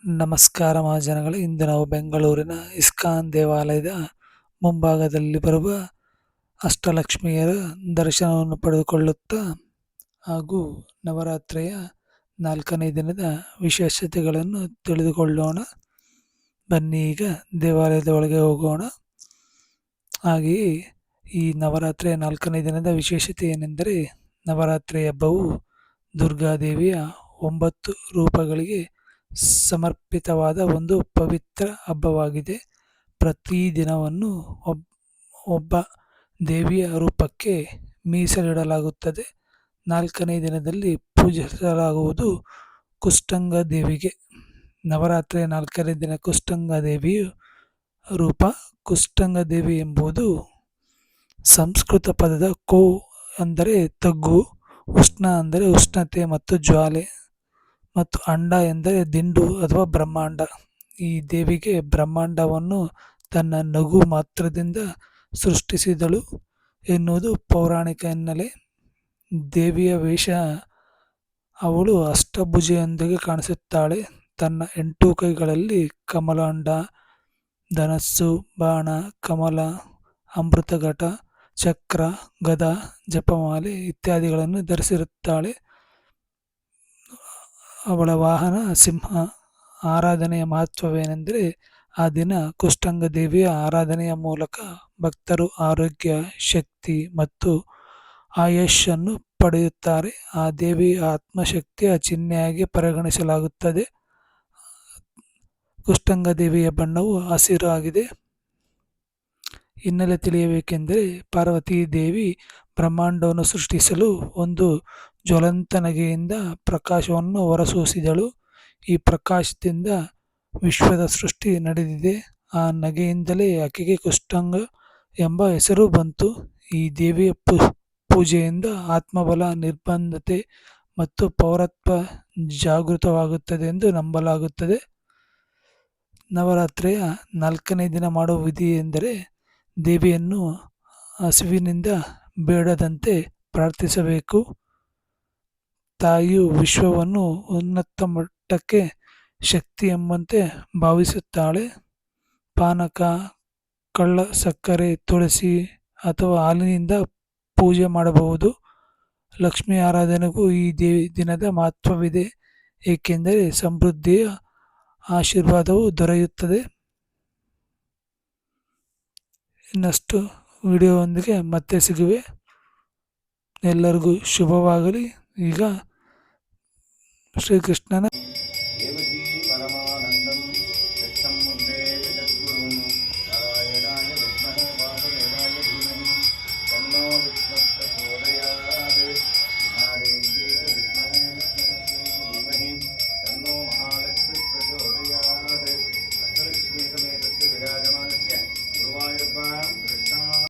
ನಮಸ್ಕಾರ ಮಹಾಜನಗಳೇ, ಇಂದು ನಾವು ಬೆಂಗಳೂರಿನ ಇಸ್ಕಾನ್ ದೇವಾಲಯದ ಮುಂಭಾಗದಲ್ಲಿ ಬರುವ ಅಷ್ಟಲಕ್ಷ್ಮಿಯರ ದರ್ಶನವನ್ನು ಪಡೆದುಕೊಳ್ಳುತ್ತಾ ಹಾಗೂ ನವರಾತ್ರಿಯ 4ನೇ ದಿನದ ವಿಶೇಷತೆಗಳನ್ನು ತಿಳಿದುಕೊಳ್ಳೋಣ. ಬನ್ನಿ, ಈಗ ದೇವಾಲಯದ ಒಳಗೆ ಹೋಗೋಣ. ಹಾಗೆಯೇ ಈ ನವರಾತ್ರಿಯ 4ನೇ ದಿನದ ವಿಶೇಷತೆ ಏನೆಂದರೆ, ನವರಾತ್ರಿ ಹಬ್ಬವು ದುರ್ಗಾದೇವಿಯ 9 ರೂಪಗಳಿಗೆ ಸಮರ್ಪಿತವಾದ ಒಂದು ಪವಿತ್ರ ಹಬ್ಬವಾಗಿದೆ. ಪ್ರತಿ ದಿನವನ್ನು ಒಬ್ಬ ದೇವಿಯ ರೂಪಕ್ಕೆ ಮೀಸಲಿಡಲಾಗುತ್ತದೆ. 4ನೇ ದಿನದಲ್ಲಿ ಪೂಜಿಸಲಾಗುವುದು ಕುಷ್ಟಂಗ ದೇವಿಗೆ. ನವರಾತ್ರಿಯ 4ನೇ ದಿನ ಕುಷ್ಟಂಗ ದೇವಿಯ ರೂಪ. ಕುಷ್ಟಂಗ ದೇವಿ ಎಂಬುದು ಸಂಸ್ಕೃತ ಪದದ ಕೋ ಅಂದರೆ ತಗ್ಗು, ಉಷ್ಣ ಅಂದರೆ ಉಷ್ಣತೆ ಮತ್ತು ಜ್ವಾಲೆ, ಮತ್ತು ಅಂಡ ಎಂದರೆ ದಿಂಡು ಅಥವಾ ಬ್ರಹ್ಮಾಂಡ. ಈ ದೇವಿಗೆ ಬ್ರಹ್ಮಾಂಡವನ್ನು ತನ್ನ ನಗು ಮಾತ್ರದಿಂದ ಸೃಷ್ಟಿಸಿದಳು ಎನ್ನುವುದು ಪೌರಾಣಿಕ ಹಿನ್ನೆಲೆ. ದೇವಿಯ ವೇಷ: ಅವಳು ಅಷ್ಟಭುಜೆಯೊಂದಿಗೆ ಕಾಣಿಸುತ್ತಾಳೆ. ತನ್ನ 8 ಕೈಗಳಲ್ಲಿ ಕಮಲಾಂಡ, ಧನಸ್ಸು, ಬಾಣ, ಕಮಲ, ಅಮೃತಘಟ, ಚಕ್ರ, ಗದ, ಜಪಮಾಲೆ ಇತ್ಯಾದಿಗಳನ್ನು ಧರಿಸಿರುತ್ತಾಳೆ. ಅವಳ ವಾಹನ ಸಿಂಹ. ಆರಾಧನೆಯ ಮಹತ್ವವೇನೆಂದರೆ, ಆ ದಿನ ಕುಷ್ಟಂಗ ದೇವಿಯ ಆರಾಧನೆಯ ಮೂಲಕ ಭಕ್ತರು ಆರೋಗ್ಯ, ಶಕ್ತಿ ಮತ್ತು ಆಯುಷ್ಯನ್ನು ಪಡೆಯುತ್ತಾರೆ. ಆ ದೇವಿಯ ಆತ್ಮಶಕ್ತಿಯ ಚಿಹ್ನೆಯಾಗಿ ಪರಿಗಣಿಸಲಾಗುತ್ತದೆ. ಕುಷ್ಟಂಗ ದೇವಿಯ ಬಣ್ಣವು ಹಸಿರು ಆಗಿದೆ. ಹಿನ್ನೆಲೆ ತಿಳಿಯಬೇಕೆಂದರೆ, ಪಾರ್ವತೀ ದೇವಿ ಬ್ರಹ್ಮಾಂಡವನ್ನು ಸೃಷ್ಟಿಸಲು ಒಂದು ಜ್ವಲಂತ ನಗೆಯಿಂದ ಪ್ರಕಾಶವನ್ನು ಹೊರಸೂಸಿದಳು. ಈ ಪ್ರಕಾಶದಿಂದ ವಿಶ್ವದ ಸೃಷ್ಟಿ ನಡೆದಿದೆ. ಆ ನಗೆಯಿಂದಲೇ ಆಕೆಗೆ ಕುಷ್ಟಂಗ ಎಂಬ ಹೆಸರು ಬಂತು. ಈ ದೇವಿಯ ಪೂಜೆಯಿಂದ ಆತ್ಮಬಲ, ನಿರ್ಬಂಧತೆ ಮತ್ತು ಪೌರತ್ವ ಜಾಗೃತವಾಗುತ್ತದೆ ಎಂದು ನಂಬಲಾಗುತ್ತದೆ. ನವರಾತ್ರಿಯ 4ನೇ ದಿನ ಮಾಡುವ ವಿಧಿ ಎಂದರೆ, ದೇವಿಯನ್ನು ಹಸಿವಿನಿಂದ ಬೇಡದಂತೆ ಪ್ರಾರ್ಥಿಸಬೇಕು. ತಾಯಿಯು ವಿಶ್ವವನ್ನು ಉನ್ನತ ಮಟ್ಟಕ್ಕೆ ಶಕ್ತಿ ಎಂಬಂತೆ ಭಾವಿಸುತ್ತಾಳೆ. ಪಾನಕ, ಕಳ್ಳ ಸಕ್ಕರೆ, ತುಳಸಿ ಅಥವಾ ಹಾಲಿನಿಂದ ಪೂಜೆ ಮಾಡಬಹುದು. ಲಕ್ಷ್ಮೀ ಆರಾಧನೆಗೂ ಈ ದಿನದ ಮಹತ್ವವಿದೆ, ಏಕೆಂದರೆ ಸಮೃದ್ಧಿಯ ಆಶೀರ್ವಾದವು ದೊರೆಯುತ್ತದೆ. ಇನ್ನಷ್ಟು ವಿಡಿಯೋವೊಂದಿಗೆ ಮತ್ತೆ ಸಿಗುವೆ. ಎಲ್ಲರಿಗೂ ಶುಭವಾಗಲಿ. ಈಗ ಶ್ರೀಕೃಷ್ಣನ